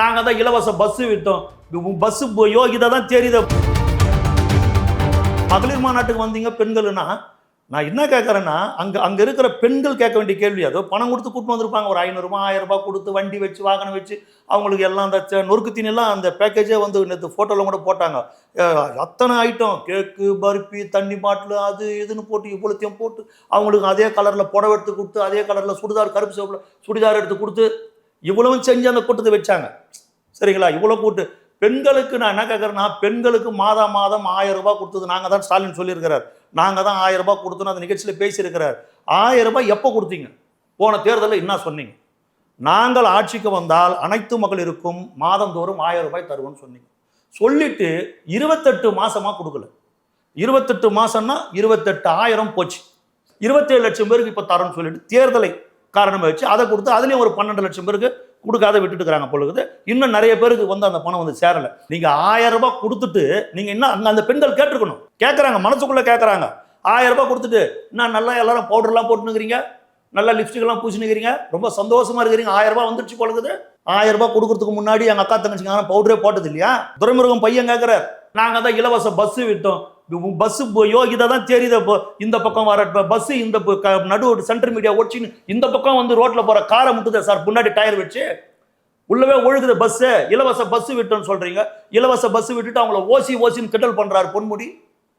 நாங்க தான் இலவச பஸ் விட்டோம். பஸ் யோகிதா தான் தெரியுது. மகளிர் மாநாட்டுக்கு வந்தீங்க பெண்கள்னா நான் என்ன கேட்கறேன்னா அங்க இருக்கிற பெண்கள் கேட்க வேண்டிய கேள்வி அது பணம் கொடுத்து கூட்டு வந்திருப்பாங்க. ஒரு 500 ரூபாய் 1000 ரூபாய் கொடுத்து வண்டி வச்சு வாகனம் வச்சு அவங்களுக்கு எல்லாம் அந்த நொறுக்கு தீனெல்லாம் அந்த பேக்கேஜே வந்து நேற்று ஃபோட்டோவில் கூட போட்டாங்க. அத்தனை ஐட்டம் கேக்கு பர்பி தண்ணி பாட்டில் அது இதுன்னு போட்டு இவ்வளோத்தையும் போட்டு அவங்களுக்கு அதே கலரில் புடவை எடுத்து கொடுத்து அதே கலரில் சுடிதார் கருப்பு சிவப்பில் சுடிதார் எடுத்து கொடுத்து இவ்வளவும் செஞ்சு அந்த கூட்டத்தை வச்சாங்க. சரிங்களா? இவ்வளோ கூட்டு பெண்களுக்கு நான் என்ன கேட்குறேன்னா பெண்களுக்கு மாதம் 1000 ரூபாய் கொடுத்தது நாங்கள் தான். ஸ்டாலின் சொல்லியிருக்கிறார் நாங்கள் தான் 1000 ரூபாய் கொடுத்தோன்னு அந்த நிகழ்ச்சியில் பேசியிருக்கிறார். 1000 ரூபாய் எப்போ கொடுத்தீங்க? போன தேர்தலில் என்ன சொன்னீங்க? நாங்கள் ஆட்சிக்கு வந்தால் அனைத்து மகளிருக்கும் மாதந்தோறும் 1000 ரூபாய் தருவோம்னு சொன்னீங்க. சொல்லிட்டு 28 மாசமா கொடுக்கல. 28 மாசம்னா 28,000 போச்சு. 27 லட்சம் பேருக்கு இப்போ தரோன்னு சொல்லிட்டு தேர்தலை காரணமாக வச்சு அதை கொடுத்து அதுலேயும் ஒரு 12 லட்சம் பேருக்கு கொடுக்காத விட்டுட்டு இருக்கிறாங்க பொழுது. இன்னும் நிறைய பேருக்கு வந்து அந்த பணம் வந்து சேரல. நீங்க 1000 ரூபாய் கொடுத்துட்டு நீங்க என்ன அங்க அந்த பெண்கள் கேட்டிருக்கணும். கேட்கறாங்க, மனசுக்குள்ள கேட்கறாங்க. 1000 ரூபாய் கொடுத்துட்டு என்ன நல்லா எல்லாரும் பவுடர்லாம் போட்டுனுக்கிறீங்க, நல்லா லிப்ஸ்டிக் எல்லாம் பூசினுக்கிறீங்க, ரொம்ப சந்தோஷமா இருக்கிறீங்க, 1000 ரூபாய் வந்துருச்சு பொழுது. 1000 ரூபாய் கொடுக்கறதுக்கு முன்னாடி எங்க அக்கா தங்கச்சிங்க பவுடரே போட்டது இல்லையா? துரைமுருகன் பையன் கேட்கிறார் நாங்க தான் இலவச பஸ் விட்டோம். பஸ் யோகிதா தான் தெரியுது. இந்த பக்கம் வர பஸ் இந்த நடு சென்டர் மீடியா ஓடிச்சுன்னு இந்த பக்கம் வந்து ரோட்ல போற காரை முட்டுதே சார், முன்னாடி டயர் வச்சு உள்ளவே ஒழுகுது பஸ். இலவச பஸ் விட்டோம்னு சொல்றீங்க. இலவச பஸ் விட்டுட்டு அவங்கள ஓசின்னு கிண்டல் பண்றாரு பொன்முடி.